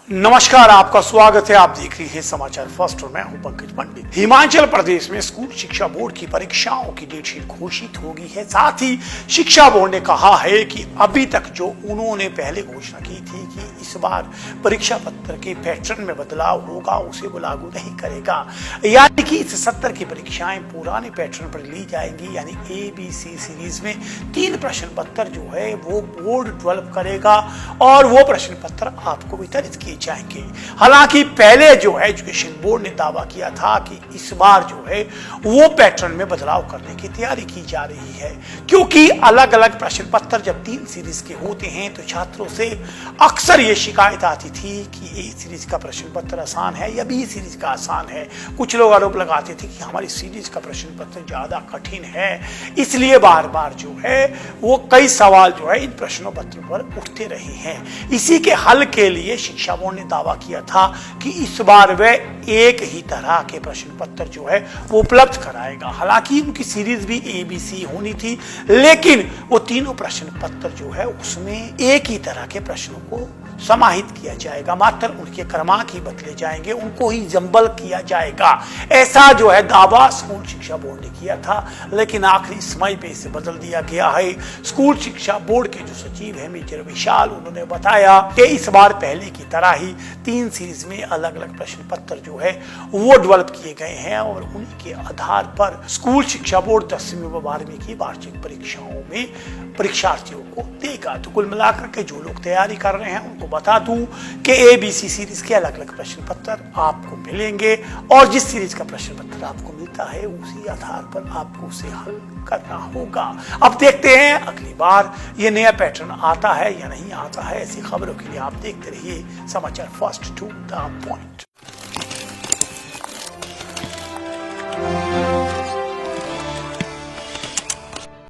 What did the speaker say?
नमस्कार, आपका स्वागत है। आप देख रहे हैं समाचार फर्स्ट और मैं हूं पंकज पंडित। हिमाचल प्रदेश में स्कूल शिक्षा बोर्ड की परीक्षाओं की डेट शीट घोषित होगी है। साथ ही शिक्षा बोर्ड ने कहा है कि अभी तक जो उन्होंने पहले घोषणा की थी कि इस बार परीक्षा पत्र के पैटर्न में बदलाव होगा, उसे वो लागू नहीं करेगा। यानी कि इस सत्र की परीक्षाएं पुराने पैटर्न पर ली जाएंगी। यानी ABC सीरीज में 3 प्रश्न पत्र जो है वो बोर्ड डेवलप करेगा और वो प्रश्न पत्र आपको वितरित किए जाएंगे। हालांकि पहले जो है एजुकेशन बोर्ड ने दावा किया था कि इस बार जो है वो पैटर्न में बदलाव करने की तैयारी की जा रही है, क्योंकि अलग अलग प्रश्न पत्र जब 3 सीरीज के होते हैं तो छात्रों से अक्सर ये शिकायत आती थी कि A सीरीज का प्रश्न पत्र आसान है या B सीरीज का आसान है। कुछ लोग आरोप लगाते थे कि हमारी सीरीज का प्रश्न पत्र ज्यादा कठिन है, इसलिए बार बार जो है वो कई सवाल जो है इन प्रश्नों पत्र पर उठते रहे हैं। इसी के हल के लिए शिक्षा बोर्ड ने दावा किया था कि इस बार वह एक ही तरह के प्रश्न पत्र जो है वो उपलब्ध कराएगा। हालांकि उनकी सीरीज भी ABC होनी थी, लेकिन वो तीनों प्रश्न पत्र जो है उसमें एक ही तरह के प्रश्नों को समाहित किया जाएगा, मात्र उनके क्रमांक ही बदले जाएंगे, उनको ही जंबल किया जाएगा। ऐसा जो है दावा स्कूल शिक्षा बोर्ड ने किया था, लेकिन आखिरी समय पे इसे बदल दिया गया है। स्कूल शिक्षा बोर्ड के जो सचिव है मेजर विशाल, उन्होंने बताया कि इस बार पहले की तरह ही 3 सीरीज में अलग अलग प्रश्न पत्र जो है वो डेवलप किए गए हैं और उन्हीं के आधार पर स्कूल शिक्षा बोर्ड 10वीं व 12वीं की वार्षिक परीक्षाओं में परीक्षार्थियों को देगा। तो कुल मिलाकर के जो लोग तैयारी कर रहे हैं उनको बता दूं कि ABC सीरीज के अलग अलग प्रश्न पत्र आपको मिलेंगे और जिस सीरीज का प्रश्न पत्र आपको मिलता है उसी आधार पर आपको उसे हल करना होगा। अब देखते हैं अगली बार ये नया पैटर्न आता है या नहीं आता है। ऐसी खबरों के लिए आप देखते रहिए समाचार फर्स्ट टू द पॉइंट।